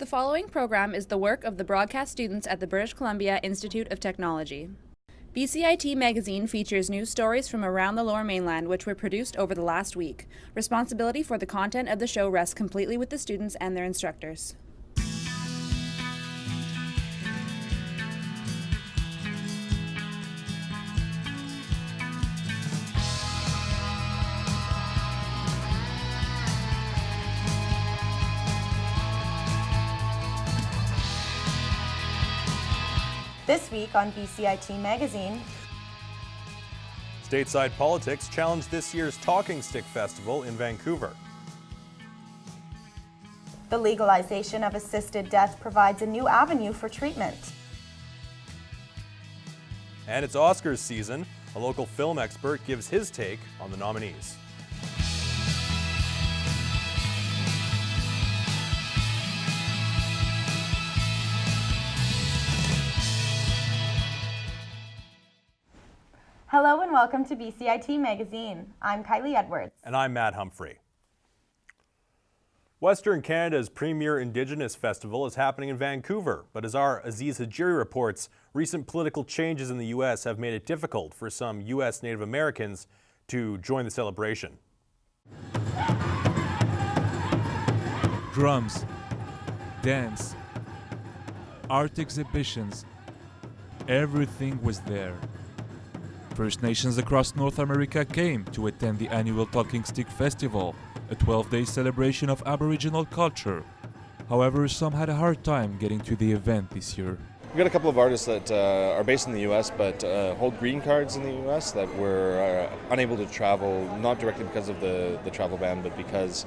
The following program is the work of the broadcast students at the British Columbia Institute of Technology. BCIT Magazine features news stories from around the Lower Mainland which were produced over the last week. Responsibility for the content of the show rests completely with the students and their instructors. This week on BCIT Magazine, Stateside politics challenged this year's Talking Stick Festival in Vancouver. the legalization of assisted death provides a new avenue for treatment. And it's Oscars season. A local film expert gives his take on the nominees. Hello and welcome to BCIT Magazine. I'm Kylie Edwards. And I'm Matt Humphrey. Western Canada's premier Indigenous festival is happening in Vancouver, but as our Aziz Hajiri reports, recent political changes in the U.S. have made it difficult for some U.S. Native Americans to join the celebration. Drums, dance, art exhibitions, everything was there. First Nations across North America came to attend the annual Talking Stick Festival, a 12-day celebration of Aboriginal culture. However, some had a hard time getting to the event this year. We've got a couple of artists that are based in the U.S. but hold green cards in the U.S. that were unable to travel, not directly because of the travel ban, but because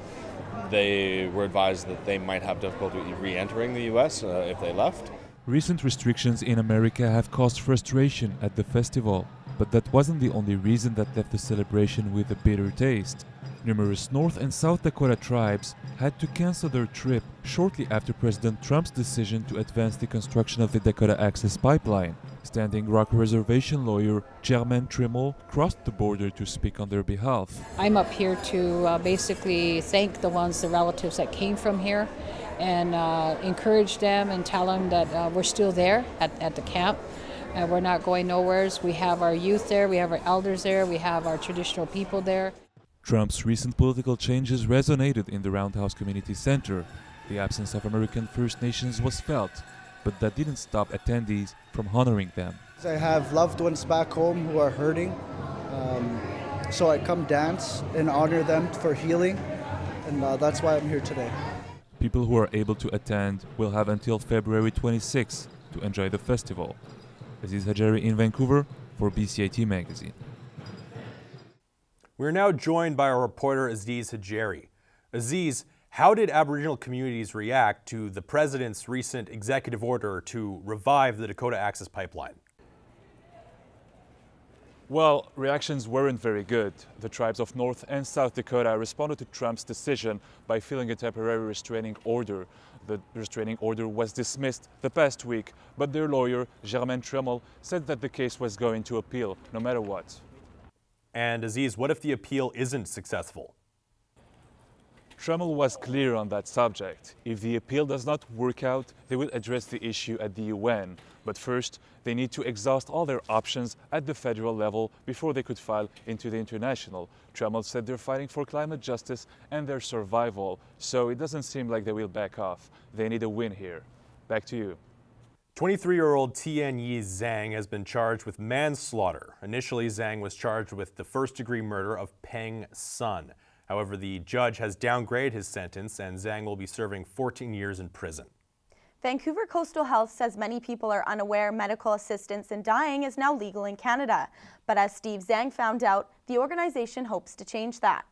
they were advised that they might have difficulty re-entering the U.S. If they left. Recent restrictions in America have caused frustration at the festival, but that wasn't the only reason that left the celebration with a bitter taste. Numerous North and South Dakota tribes had to cancel their trip shortly after President Trump's decision to advance the construction of the Dakota Access Pipeline. Standing Rock Reservation lawyer Germaine Trimmel crossed the border to speak on their behalf. I'm up here to basically thank the relatives that came from here and encourage them and tell them that we're still there at the camp. We're not going nowhere. We have our youth there, we have our elders there, we have our traditional people there. Trump's recent political changes resonated in the Roundhouse Community Center. The absence of American First Nations was felt, but that didn't stop attendees from honoring them. I have loved ones back home who are hurting, so I come dance and honor them for healing, and that's why I'm here today. People who are able to attend will have until February 26 to enjoy the festival. Aziz Hajiri in Vancouver for BCIT Magazine. We're now joined by our reporter Aziz Hajiri. Aziz, how did Aboriginal communities react to the President's recent executive order to revive the Dakota Access Pipeline? Well, reactions weren't very good. The tribes of North and South Dakota responded to Trump's decision by filing a temporary restraining order. The restraining order was dismissed the past week, but their lawyer, Germaine Trimmel, said that the case was going to appeal no matter what. And Aziz, what if the appeal isn't successful? Trimmel was clear on that subject. If the appeal does not work out, they will address the issue at the UN. But first, they need to exhaust all their options at the federal level before they could file into the international. Trimmel said they're fighting for climate justice and their survival, so it doesn't seem like they will back off. They need a win here. Back to you. 23-year-old Tianyi Zhang has been charged with manslaughter. Initially, Zhang was charged with the first-degree murder of Peng Sun. However, the judge has downgraded his sentence, and Zhang will be serving 14 years in prison. Vancouver Coastal Health says many people are unaware medical assistance in dying is now legal in Canada. But as Steve Zhang found out, the organization hopes to change that.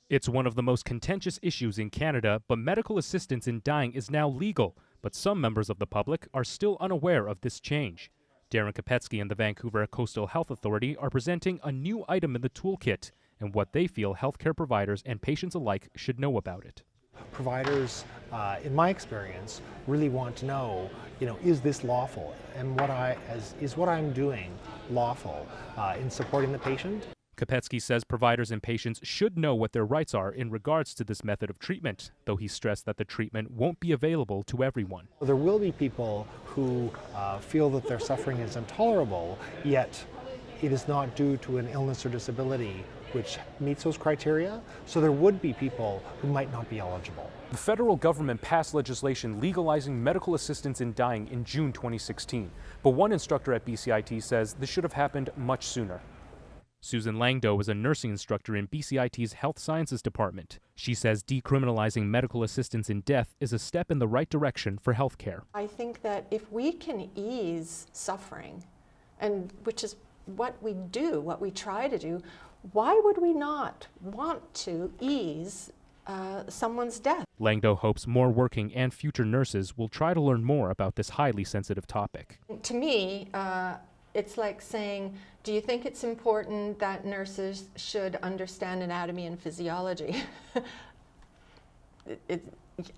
It's one of the most contentious issues in Canada, but medical assistance in dying is now legal. But some members of the public are still unaware of this change. Darren Kopetsky and the Vancouver Coastal Health Authority are presenting a new item in the toolkit and what they feel healthcare providers and patients alike should know about it. Providers, in my experience, really want to know, is this lawful? And is what I'm doing lawful in supporting the patient? Kopetsky says providers and patients should know what their rights are in regards to this method of treatment, though he stressed that the treatment won't be available to everyone. There will be people who feel that their suffering is intolerable, yet it is not due to an illness or disability which meets those criteria, so there would be people who might not be eligible. The federal government passed legislation legalizing medical assistance in dying in June 2016, but one instructor at BCIT says this should have happened much sooner. Susan Langdo is a nursing instructor in BCIT's Health Sciences Department. She says decriminalizing medical assistance in death is a step in the right direction for healthcare. I think that if we can ease suffering, and which is what we do, what we try to do, why would we not want to ease someone's death? Langdo hopes more working and future nurses will try to learn more about this highly sensitive topic. To me, it's like saying, do you think it's important that nurses should understand anatomy and physiology?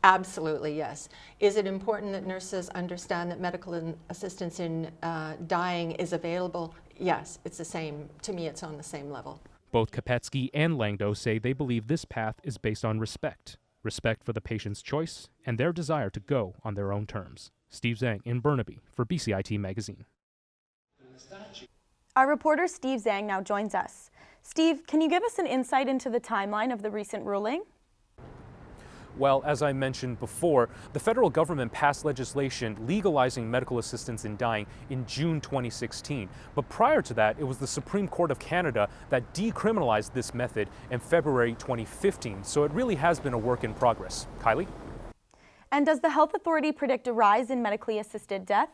Absolutely, yes. Is it important that nurses understand that medical assistance in dying is available? Yes, it's the same. To me, it's on the same level. Both Kopetsky and Langdo say they believe this path is based on respect for the patient's choice and their desire to go on their own terms. Steve Zhang in Burnaby for BCIT Magazine. Our reporter Steve Zhang now joins us. Steve, can you give us an insight into the timeline of the recent ruling? Well, as I mentioned before, the federal government passed legislation legalizing medical assistance in dying in June 2016. But prior to that, it was the Supreme Court of Canada that decriminalized this method in February 2015. So it really has been a work in progress. Kylie? And does the health authority predict a rise in medically assisted death?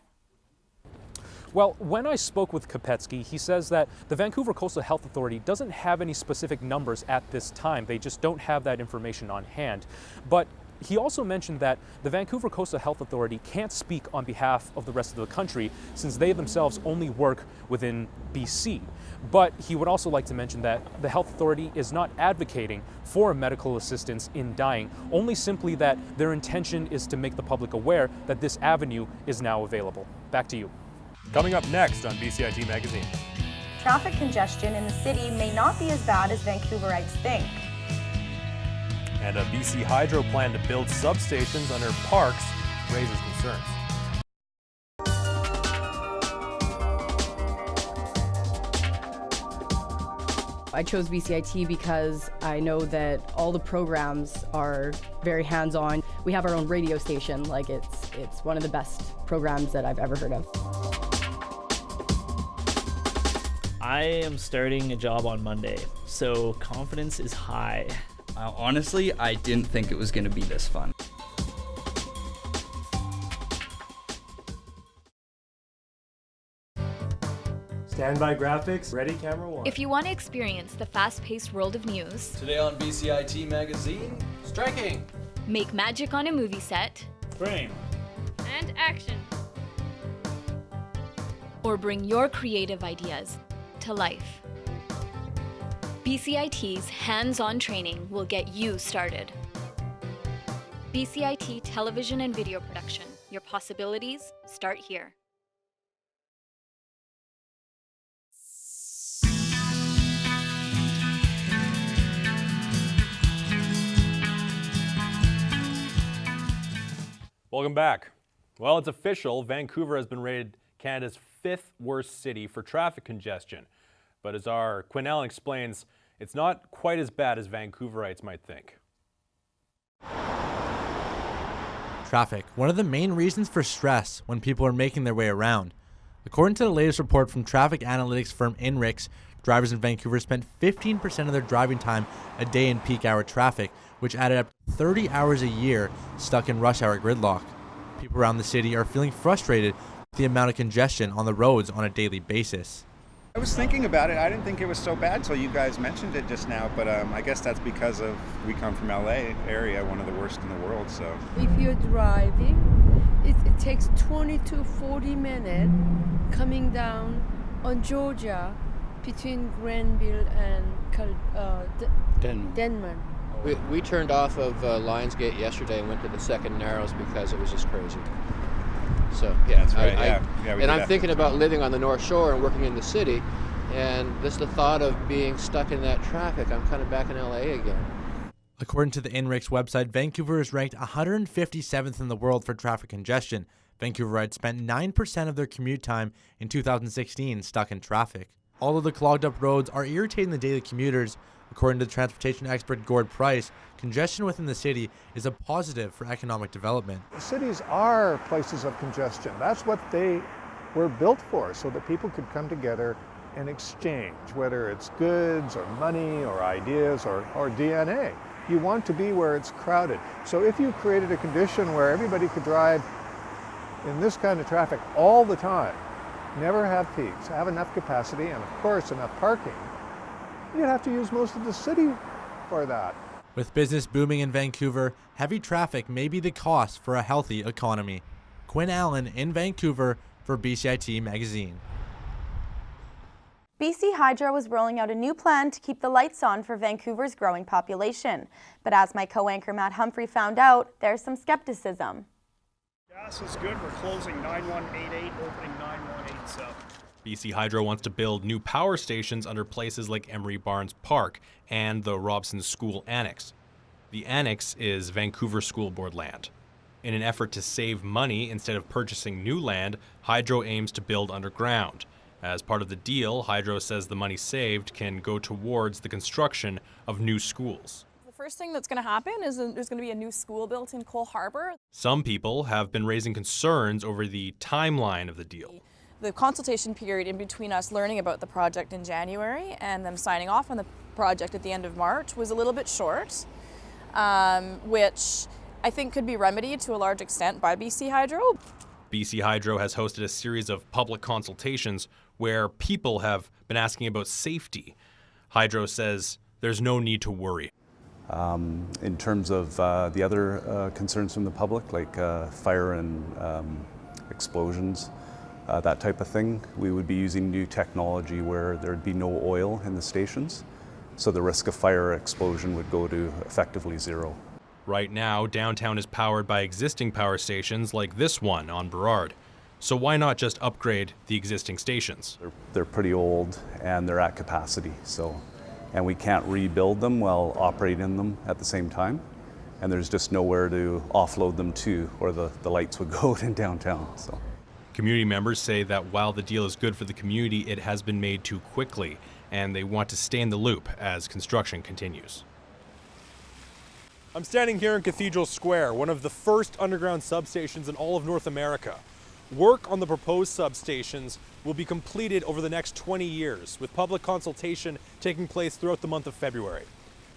Well, when I spoke with Kopetsky, he says that the Vancouver Coastal Health Authority doesn't have any specific numbers at this time. They just don't have that information on hand. But he also mentioned that the Vancouver Coastal Health Authority can't speak on behalf of the rest of the country since they themselves only work within BC. But he would also like to mention that the health authority is not advocating for medical assistance in dying, only simply that their intention is to make the public aware that this avenue is now available. Back to you. Coming up next on BCIT Magazine. Traffic congestion in the city may not be as bad as Vancouverites think. And a BC Hydro plan to build substations under parks raises concerns. I chose BCIT because I know that all the programs are very hands-on. We have our own radio station, like it's one of the best programs that I've ever heard of. I am starting a job on Monday, so confidence is high. Honestly, I didn't think it was going to be this fun. Standby graphics, ready, camera one. If you want to experience the fast-paced world of news. Today on BCIT Magazine, striking. Make magic on a movie set. Frame. And action. Or bring your creative ideas to life. BCIT's hands-on training will get you started. BCIT Television and Video Production. Your possibilities start here. Welcome back. Well, it's official. Vancouver has been rated Canada's 5th worst city for traffic congestion. But as our Quinn Allen explains, it's not quite as bad as Vancouverites might think. Traffic, one of the main reasons for stress when people are making their way around. According to the latest report from traffic analytics firm INRIX, drivers in Vancouver spent 15% of their driving time a day in peak hour traffic, which added up 30 hours a year stuck in rush hour gridlock. People around the city are feeling frustrated with the amount of congestion on the roads on a daily basis. I was thinking about it. I didn't think it was so bad till you guys mentioned it just now, but I guess that's because we come from LA area, one of the worst in the world. So if you're driving, it takes 20 to 40 minutes coming down on Georgia between Granville and Denman. We turned off of Lionsgate yesterday and went to the second Narrows because it was just crazy. So yeah, that's right. I'm thinking about living on the North Shore and working in the city, And just the thought of being stuck in that traffic, I'm kind of back in LA again. According to the INRIX website, Vancouver is ranked 157th in the world for traffic congestion. Vancouverites spent 9% of their commute time in 2016 stuck in traffic. Although the clogged up roads are irritating the daily commuters, according to transportation expert Gord Price, congestion within the city is a positive for economic development. Cities are places of congestion. That's what they were built for, so that people could come together and exchange, whether it's goods or money or ideas or DNA. You want to be where it's crowded. So if you created a condition where everybody could drive in this kind of traffic all the time, never have peaks, have enough capacity, and of course enough parking, you'd have to use most of the city for that. With business booming in Vancouver, heavy traffic may be the cost for a healthy economy. Quinn Allen in Vancouver for BCIT Magazine. BC Hydro is rolling out a new plan to keep the lights on for Vancouver's growing population. But as my co-anchor Matt Humphrey found out, there's some skepticism. Gas is good. We're closing 9188, opening 9187. BC Hydro wants to build new power stations under places like Emery Barnes Park and the Robson School Annex. The annex is Vancouver School Board land. In an effort to save money instead of purchasing new land, Hydro aims to build underground. As part of the deal, Hydro says the money saved can go towards the construction of new schools. The first thing that's going to happen is there's going to be a new school built in Cole Harbour. Some people have been raising concerns over the timeline of the deal. The consultation period in between us learning about the project in January and them signing off on the project at the end of March was a little bit short, which I think could be remedied to a large extent by BC Hydro. BC Hydro has hosted a series of public consultations where people have been asking about safety. Hydro says there's no need to worry. In terms of the other concerns from the public, like fire and explosions, that type of thing, we would be using new technology where there'd be no oil in the stations, so the risk of fire or explosion would go to effectively zero. Right now, downtown is powered by existing power stations like this one on Burrard. So why not just upgrade the existing stations? They're pretty old and they're at capacity, and we can't rebuild them while operating them at the same time. And there's just nowhere to offload them to, or the lights would go in downtown. So. Community members say that while the deal is good for the community, it has been made too quickly, and they want to stay in the loop as construction continues. I'm standing here in Cathedral Square, one of the first underground substations in all of North America. Work on the proposed substations will be completed over the next 20 years, with public consultation taking place throughout the month of February.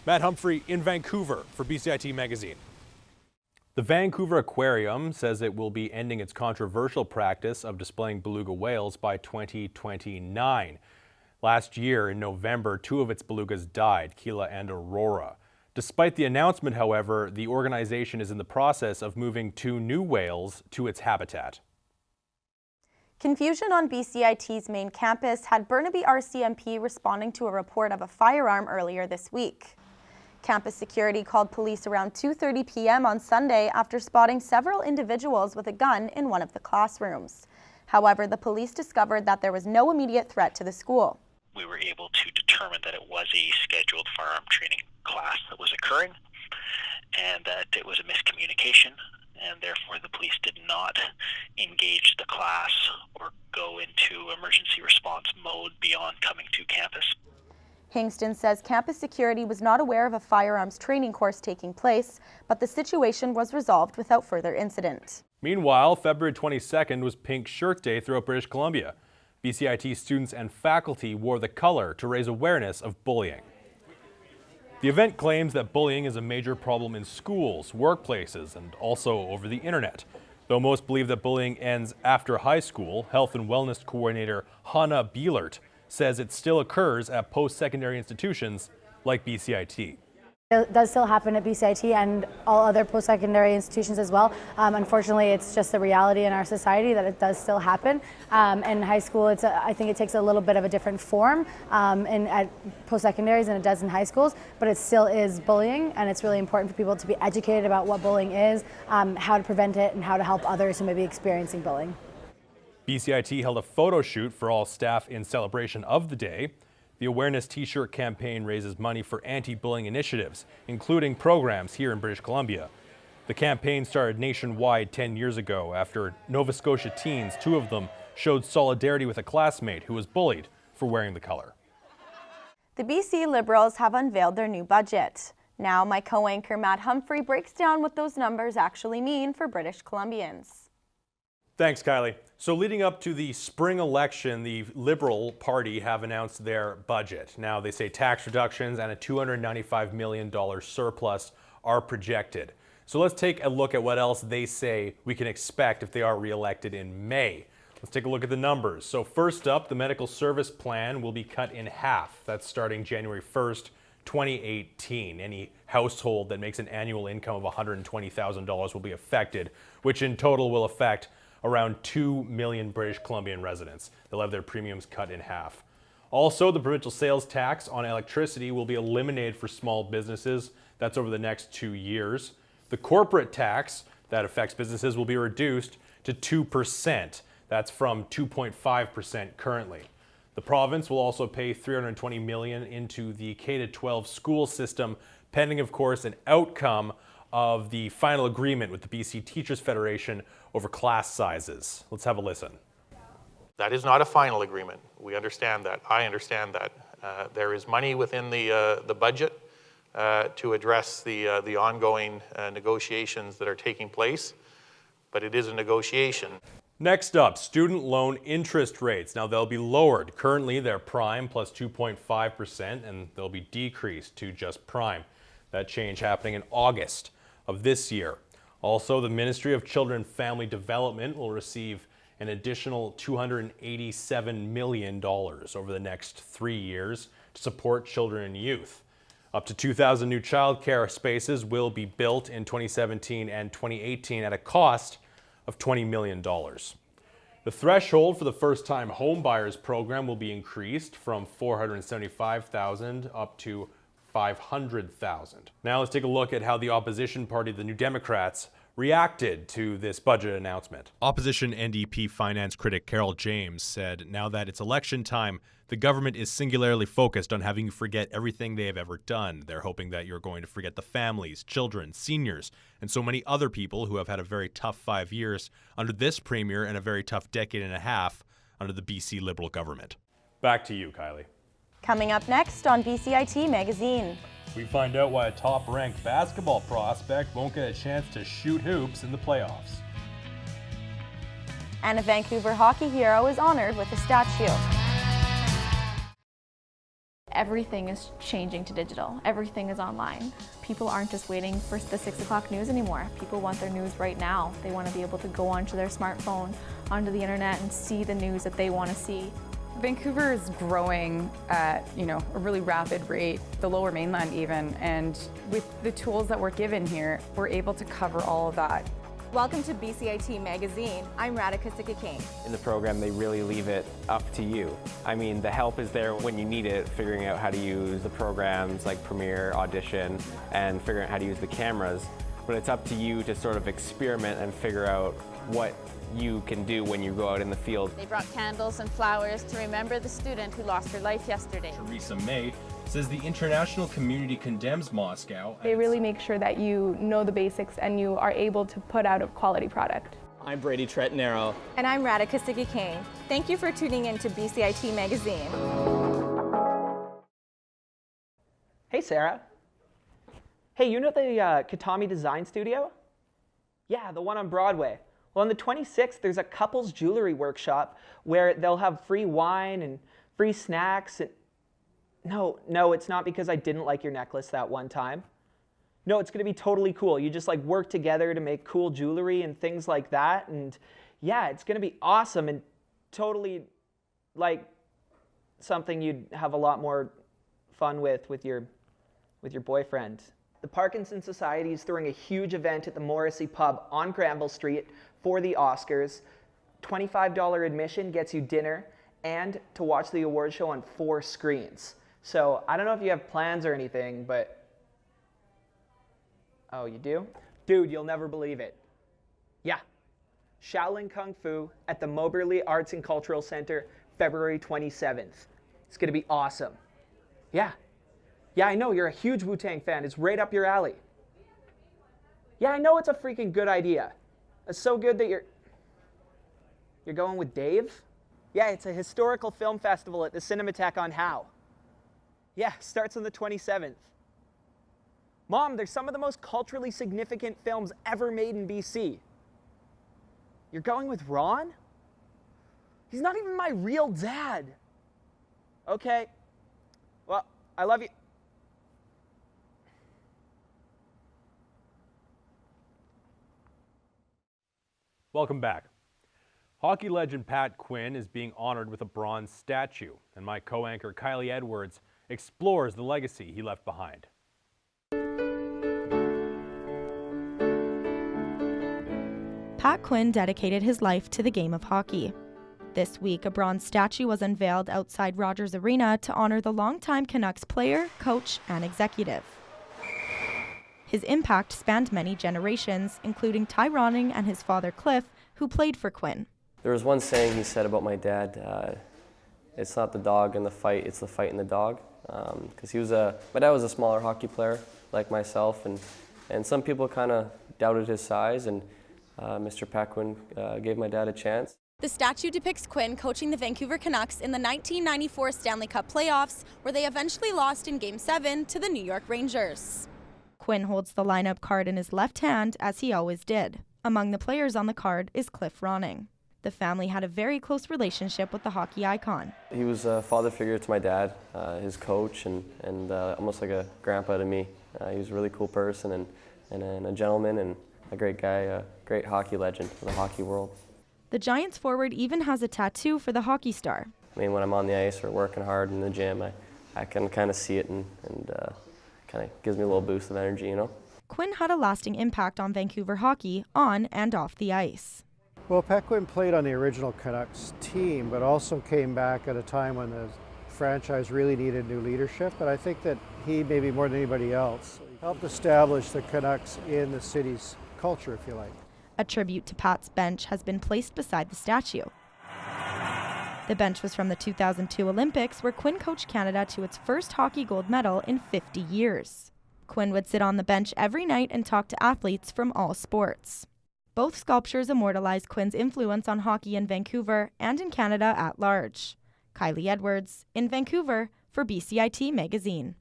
Matt Humphrey in Vancouver for BCIT Magazine. The Vancouver Aquarium says it will be ending its controversial practice of displaying beluga whales by 2029. Last year, in November, 2 of its belugas died, Keela and Aurora. Despite the announcement, however, the organization is in the process of moving 2 new whales to its habitat. Confusion on BCIT's main campus had Burnaby RCMP responding to a report of a firearm earlier this week. Campus security called police around 2:30 p.m. on Sunday after spotting several individuals with a gun in one of the classrooms. However, the police discovered that there was no immediate threat to the school. We were able to determine that it was a scheduled firearm training class that was occurring and that it was a miscommunication, and therefore the police did not engage the class or go into emergency response mode beyond coming to campus. Hingston says campus security was not aware of a firearms training course taking place, but the situation was resolved without further incident. Meanwhile, February 22nd was Pink Shirt Day throughout British Columbia. BCIT students and faculty wore the color to raise awareness of bullying. The event claims that bullying is a major problem in schools, workplaces, and also over the internet. Though most believe that bullying ends after high school, Health and Wellness Coordinator Hannah Bielert says it still occurs at post-secondary institutions like BCIT. It does still happen at BCIT and all other post-secondary institutions as well. Unfortunately, it's just the reality in our society that it does still happen. In high school, I think it takes a little bit of a different form at post-secondaries than it does in high schools, but it still is bullying, and it's really important for people to be educated about what bullying is, how to prevent it, and how to help others who may be experiencing bullying. BCIT held a photo shoot for all staff in celebration of the day. The awareness t-shirt campaign raises money for anti-bullying initiatives, including programs here in British Columbia. The campaign started nationwide 10 years ago after Nova Scotia teens, 2 of them, showed solidarity with a classmate who was bullied for wearing the color. The BC Liberals have unveiled their new budget. Now my co-anchor Matt Humphrey breaks down what those numbers actually mean for British Columbians. Thanks, Kylie. So leading up to the spring election, the Liberal Party have announced their budget. Now they say tax reductions and a $295 million surplus are projected. So let's take a look at what else they say we can expect if they are re-elected in May. Let's take a look at the numbers. So first up, the medical service plan will be cut in half. That's starting January 1st, 2018. Any household that makes an annual income of $120,000 will be affected, which in total will affect around 2 million British Columbian residents. They'll have their premiums cut in half. Also, the provincial sales tax on electricity will be eliminated for small businesses. That's over the next 2 years. The corporate tax that affects businesses will be reduced to 2%. That's from 2.5% currently. The province will also pay $320 million into the K-12 school system, pending, of course, an outcome of the final agreement with the BC Teachers Federation over class sizes. Let's have a listen. That is not a final agreement. We understand that. I understand that. There is money within the budget to address the ongoing negotiations that are taking place, but it is a negotiation. Next up, student loan interest rates. Now they'll be lowered. Currently they're prime plus 2.5% and they'll be decreased to just prime. That change happening in August of this year. Also, the Ministry of Children and Family Development will receive an additional $287 million over the next 3 years to support children and youth. Up to 2,000 new childcare spaces will be built in 2017 and 2018 at a cost of $20 million. The threshold for the first-time home buyers program will be increased from $475,000 up to $500,000. Now let's take a look at how the opposition party, the New Democrats, reacted to this budget announcement. Opposition NDP finance critic Carol James said, now that it's election time, the government is singularly focused on having you forget everything they have ever done. They're hoping that you're going to forget the families, children, seniors, and so many other people who have had a very tough 5 years under this premier and a very tough decade and a half under the BC Liberal government. Back to you, Kylie. Coming up next on BCIT Magazine. We find out why a top-ranked basketball prospect won't get a chance to shoot hoops in the playoffs. And a Vancouver hockey hero is honored with a statue. Everything is changing to digital. Everything is online. People aren't just waiting for the 6 o'clock news anymore. People want their news right now. They want to be able to go onto their smartphone, onto the internet, and see the news that they want to see. Vancouver is growing at, a really rapid rate, the Lower Mainland even, and with the tools that we're given here, we're able to cover all of that. Welcome to BCIT Magazine. I'm Radhika Sikakane. In the program, they really leave it up to you. I mean, the help is there when you need it, figuring out how to use the programs like Premiere, Audition, and figuring out how to use the cameras. But it's up to you to sort of experiment and figure out what you can do when you go out in the field. They brought candles and flowers to remember the student who lost her life yesterday. Theresa May says the international community condemns Moscow. They really make sure that you know the basics and you are able to put out a quality product. I'm Brady Tretnero. And I'm Radhika Sikakane. Thank you for tuning in to BCIT Magazine. Hey, Sarah. Hey, you know the Katami Design Studio? Yeah, the one on Broadway. Well, on the 26th, there's a couples jewelry workshop where they'll have free wine and free snacks. And no, it's not because I didn't like your necklace that one time. No, it's going to be totally cool. You just work together to make cool jewelry and things like that. And yeah, it's going to be awesome and totally something you'd have a lot more fun with your boyfriend. The Parkinson Society is throwing a huge event at the Morrissey Pub on Granville Street for the Oscars. $25 admission gets you dinner and to watch the award show on 4 screens. So I don't know if you have plans or anything, but... Oh, you do? Dude, you'll never believe it. Yeah. Shaolin Kung Fu at the Moberly Arts and Cultural Center, February 27th. It's gonna be awesome. Yeah, I know, you're a huge Wu-Tang fan. It's right up your alley. Yeah, I know it's a freaking good idea. It's so good that you're going with Dave? Yeah, it's a historical film festival at the Cinematheque on Howe. Yeah, starts on the 27th. Mom, there's some of the most culturally significant films ever made in BC. You're going with Ron? He's not even my real dad. Okay. Well, I love you. Welcome back. Hockey legend Pat Quinn is being honored with a bronze statue, and my co-anchor Kylie Edwards explores the legacy he left behind. Pat Quinn dedicated his life to the game of hockey. This week, a bronze statue was unveiled outside Rogers Arena to honor the longtime Canucks player, coach, and executive. His impact spanned many generations, including Ty Ronning and his father Cliff, who played for Quinn. There was one saying he said about my dad, it's not the dog in the fight, it's the fight in the dog. Because my dad was a smaller hockey player like myself, and some people kind of doubted his size, and Mr. Pat Quinn gave my dad a chance. The statue depicts Quinn coaching the Vancouver Canucks in the 1994 Stanley Cup playoffs, where they eventually lost in Game 7 to the New York Rangers. Quinn holds the lineup card in his left hand, as he always did. Among the players on the card is Cliff Ronning. The family had a very close relationship with the hockey icon. He was a father figure to my dad, his coach, and almost like a grandpa to me. He was a really cool person and a gentleman and a great guy, a great hockey legend for the hockey world. The Giants forward even has a tattoo for the hockey star. I mean, when I'm on the ice or working hard in the gym, I can kind of see it and kind of gives me a little boost of energy, you know? Quinn had a lasting impact on Vancouver hockey on and off the ice. Well, Pat Quinn played on the original Canucks team, but also came back at a time when the franchise really needed new leadership. But I think that he, maybe more than anybody else, helped establish the Canucks in the city's culture, if you like. A tribute to Pat's bench has been placed beside the statue. The bench was from the 2002 Olympics, where Quinn coached Canada to its first hockey gold medal in 50 years. Quinn would sit on the bench every night and talk to athletes from all sports. Both sculptures immortalize Quinn's influence on hockey in Vancouver and in Canada at large. Kylie Edwards, in Vancouver, for BCIT Magazine.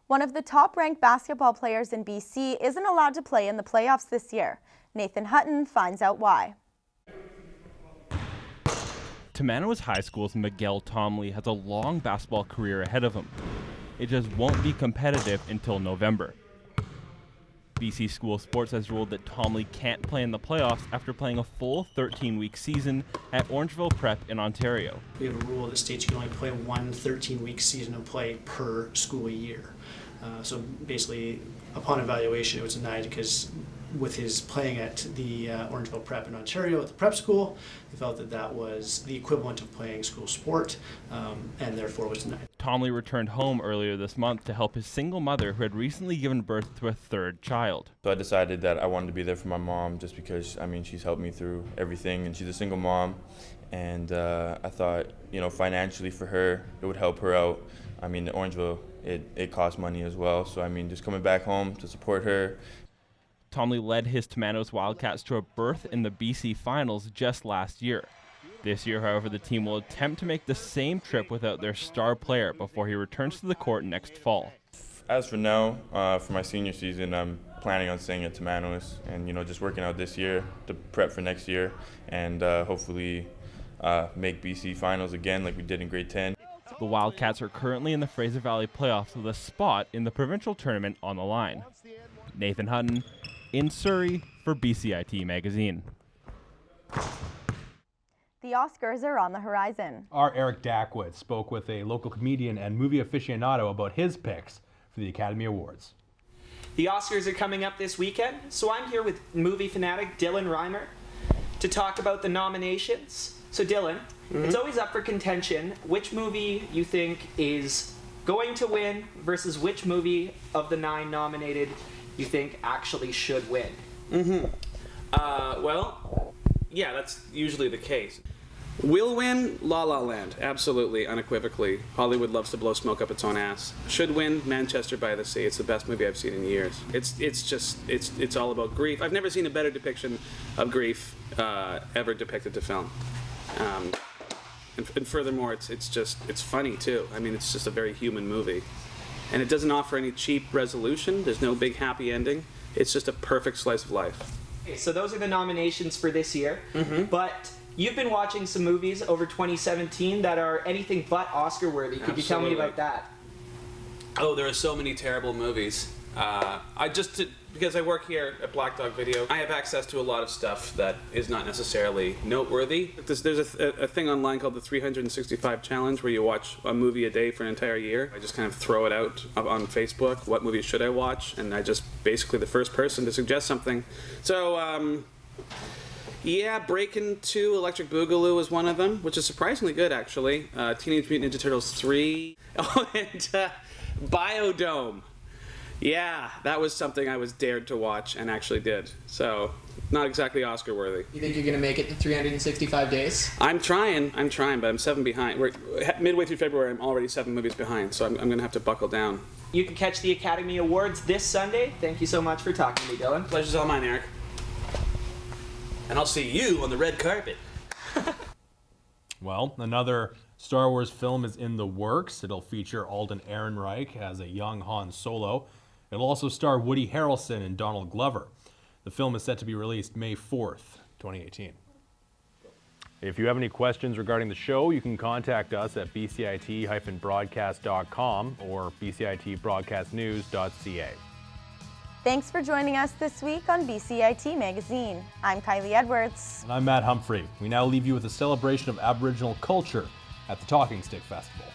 One of the top-ranked basketball players in BC isn't allowed to play in the playoffs this year. Nathan Hutton finds out why. Tamanawas High School's Miguel Tomley has a long basketball career ahead of him. It just won't be competitive until November. BC School Sports has ruled that Tomley can't play in the playoffs after playing a full 13-week season at Orangeville Prep in Ontario. We have a rule that states you can only play one 13-week season of play per school year. So basically, upon evaluation, it was denied because with his playing at the Orangeville Prep in Ontario at the prep school, they felt that that was the equivalent of playing school sport, and therefore was denied. Tomley returned home earlier this month to help his single mother who had recently given birth to a third child. So I decided that I wanted to be there for my mom just because, I mean, she's helped me through everything, and she's a single mom, and I thought, you know, financially for her, it would help her out. I mean, the Orangeville, it costs money as well, so I mean, just coming back home to support her. Tomley led his Tamanawas Wildcats to a berth in the BC Finals just last year. This year, however, the team will attempt to make the same trip without their star player before he returns to the court next fall. As for now, for my senior season, I'm planning on staying at Tamanawas and, you know, just working out this year to prep for next year and hopefully make BC Finals again like we did in grade 10. The Wildcats are currently in the Fraser Valley playoffs with a spot in the provincial tournament on the line. Nathan Hutton, in Surrey, for BCIT Magazine. The Oscars are on the horizon. Our Eric Dackwitz spoke with a local comedian and movie aficionado about his picks for the Academy Awards. The Oscars are coming up this weekend, so I'm here with movie fanatic Dylan Reimer to talk about the nominations. So Dylan, it's always up for contention which movie you think is going to win versus which movie of the 9 nominated you think actually should win. Well, yeah, that's usually the case. Will win La La Land, absolutely, unequivocally. Hollywood loves to blow smoke up its own ass. Should win Manchester by the Sea. It's the best movie I've seen in years. It's all about grief. I've never seen a better depiction of grief ever depicted to film. And furthermore, it's funny too. I mean, it's just a very human movie, and it doesn't offer any cheap resolution. There's no big happy ending. It's just a perfect slice of life. Okay, so those are the nominations for this year, but you've been watching some movies over 2017 that are anything but Oscar worthy. Could you tell me about that? Oh, there are so many terrible movies. Because I work here at Black Dog Video, I have access to a lot of stuff that is not necessarily noteworthy. There's a thing online called the 365 Challenge, where you watch a movie a day for an entire year. I just kind of throw it out on Facebook. What movies should I watch? And I just basically the first person to suggest something. So, yeah, Breakin' 2 Electric Boogaloo is one of them, which is surprisingly good, actually. Teenage Mutant Ninja Turtles 3. Oh, and Biodome. Yeah, that was something I was dared to watch and actually did. So, not exactly Oscar worthy. You think you're going to make it to 365 days? I'm trying, but I'm 7 behind. We're midway through February, I'm already 7 movies behind, so I'm going to have to buckle down. You can catch the Academy Awards this Sunday. Thank you so much for talking to me, Dylan. Pleasure's all mine, Eric. And I'll see you on the red carpet. Well, another Star Wars film is in the works. It'll feature Alden Ehrenreich as a young Han Solo. It'll also star Woody Harrelson and Donald Glover. The film is set to be released May 4th, 2018. If you have any questions regarding the show, you can contact us at bcit-broadcast.com or bcitbroadcastnews.ca. Thanks for joining us this week on BCIT Magazine. I'm Kylie Edwards. And I'm Matt Humphrey. We now leave you with a celebration of Aboriginal culture at the Talking Stick Festival.